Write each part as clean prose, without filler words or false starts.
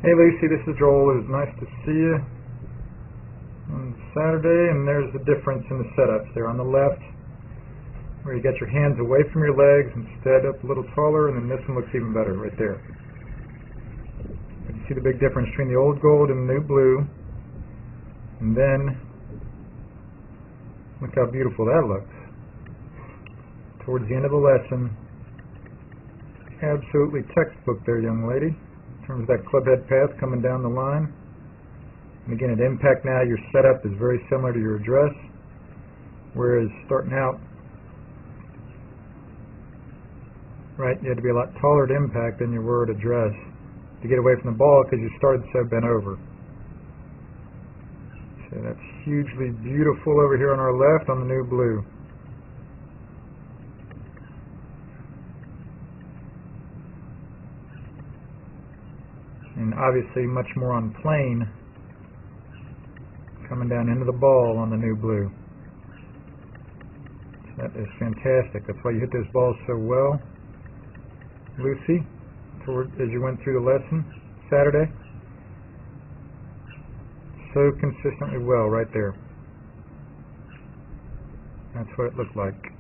Hey Lucy, this is Joel. It was nice to see you on Saturday, and there's the difference in the setups there on the left, where you got your hands away from your legs instead up a little taller, and then this one looks even better right there. You can see the big difference between the old gold and the new blue, and then look how beautiful that looks. Towards the end of the lesson, absolutely textbook there, young lady. In terms of that club head path coming down the line. And again, at impact now, your setup is very similar to your address, whereas starting out, right, you had to be a lot taller at impact than you were at address to get away from the ball because you started so bent over. So that's hugely beautiful over here on our left on the new blue. And obviously much more on plane coming down into the ball on the new blue. So that is fantastic. That's why you hit those balls so well, Lucy, as you went through the lesson Saturday. So consistently well right there. That's what it looked like.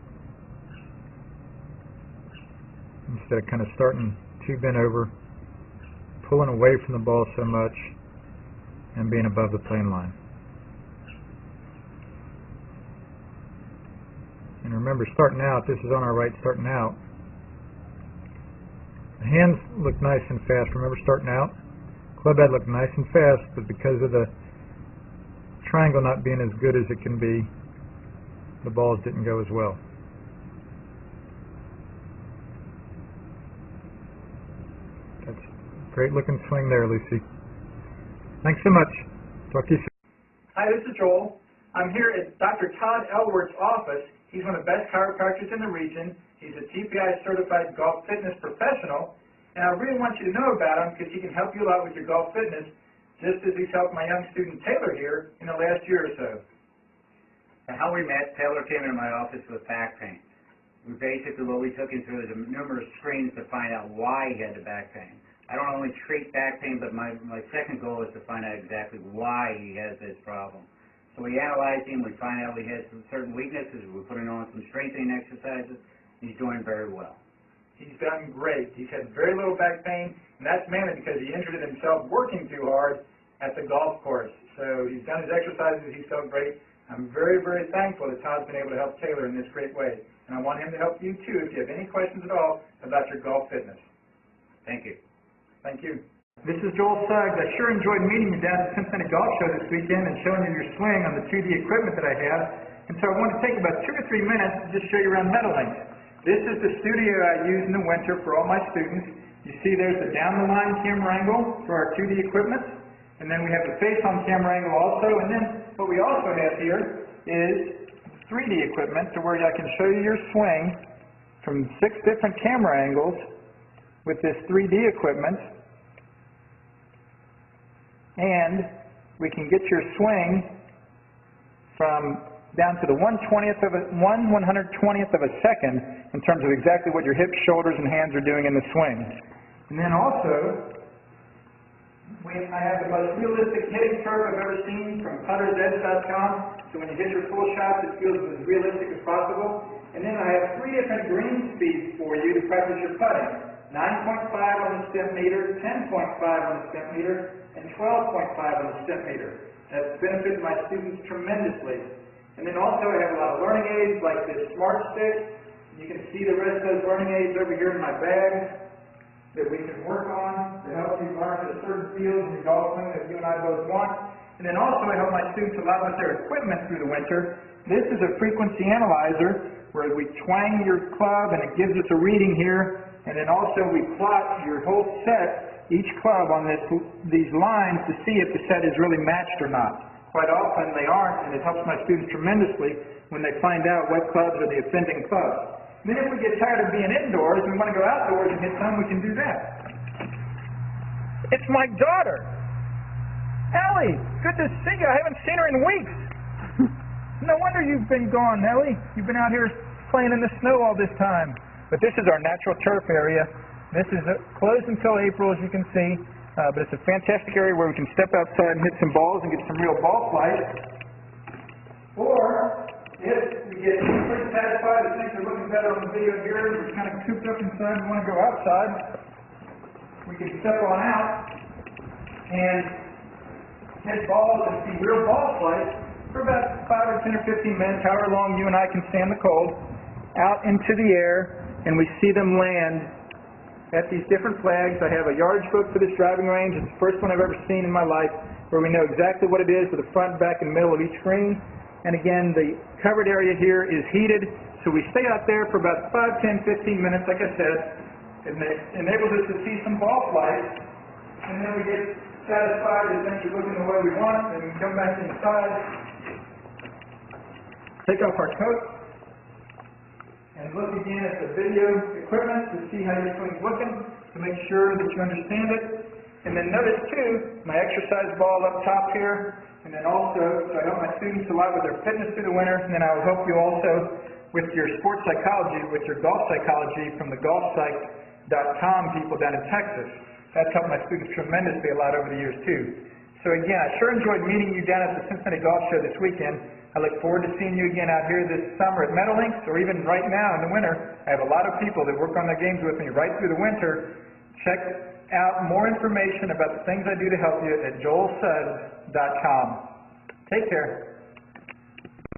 Instead of kind of starting too bent over, pulling away from the ball so much, and being above the plane line. And remember, starting out, this is on our right starting out. The hands look nice and fast. Remember, starting out, club head looked nice and fast, but because of the triangle not being as good as it can be, the balls didn't go as well. Great looking swing there, Lucy. Thanks so much. Talk to you soon. Hi, this is Joel. I'm here at Dr. Todd Elworth's office. He's one of the best chiropractors in the region. He's a TPI certified golf fitness professional, and I really want you to know about him because he can help you a lot with your golf fitness, just as he's helped my young student Taylor here in the last year or so. And how we met, Taylor came into my office with back pain. What we took him through is numerous screens to find out why he had the back pain. I don't only treat back pain, but my second goal is to find out exactly why he has this problem. So we analyzed him, we find out he has some certain weaknesses, we're putting on some strengthening exercises, and he's doing very well. He's done great. He's had very little back pain, and that's mainly because he injured himself working too hard at the golf course. So he's done his exercises, he's felt great. I'm very, very thankful that Todd's been able to help Taylor in this great way. And I want him to help you too if you have any questions at all about your golf fitness. Thank you. Thank you. This is Joel Suggs. I sure enjoyed meeting you down at the Cincinnati Golf Show this weekend and showing you your swing on the 2D equipment that I have. And so I want to take about 2 or 3 minutes to just show you around Meadowlinks. This is the studio I use in the winter for all my students. You see there's the down-the-line camera angle for our 2D equipment. And then we have the face-on camera angle also. And then what we also have here is 3D equipment to where I can show you your swing from 6 different camera angles with this 3D equipment, and we can get your swing from down to the 1/120th of a second in terms of exactly what your hips, shoulders, and hands are doing in the swing. And then also, I have the most realistic hitting curve I've ever seen from puttersedge.com. So when you hit your full shots, it feels as realistic as possible. And then I have 3 different green speeds for you to practice your putting. 9.5 on the step meter, 10.5 on the step meter, and 12.5 on the step meter. That's benefited my students tremendously. And then also I have a lot of learning aids like this Smart Stick. You can see the rest of those learning aids over here in my bag that we can work on to help you learn at a certain field in your golf swing that you and I both want. And then also I help my students a lot with their equipment through the winter. This is a frequency analyzer where we twang your club and it gives us a reading here. And then also we plot your whole set, each club on these lines to see if the set is really matched or not. Quite often they aren't, and it helps my students tremendously when they find out what clubs are the offending clubs. Then if we get tired of being indoors and we want to go outdoors and hit some, we can do that. It's my daughter. Ellie, good to see you. I haven't seen her in weeks. No wonder you've been gone, Ellie. You've been out here playing in the snow all this time. But this is our natural turf area. This is closed until April, as you can see. But it's a fantastic area where we can step outside and hit some balls and get some real ball flight. Or, if we get pretty satisfied and things are looking better on the video here, we're kind of cooped up inside and want to go outside, we can step on out and hit balls and see real ball flight for about 5 or 10 or 15 minutes, however long you and I can stand the cold, out into the air, and we see them land at these different flags. I have a yardage book for this driving range. It's the first one I've ever seen in my life where we know exactly what it is with the front, back, and middle of each green. And again, the covered area here is heated, so we stay out there for about 5, 10, 15 minutes, like I said. It enables us to see some ball flight, and then we get satisfied that things are looking the way we want, and we come back inside, take off our coat, and look again at the video equipment to see how your swing's looking, to make sure that you understand it. And then notice too, my exercise ball up top here, and then also, so I help my students a lot with their fitness through the winter, and then I will help you also with your sports psychology, with your golf psychology from the golfpsych.com people down in Texas. That's helped my students tremendously a lot over the years too. So again, I sure enjoyed meeting you down at the Cincinnati Golf Show this weekend. I look forward to seeing you again out here this summer at Meadowlinks, or even right now in the winter. I have a lot of people that work on their games with me right through the winter. Check out more information about the things I do to help you at joelsuggs.com. Take care.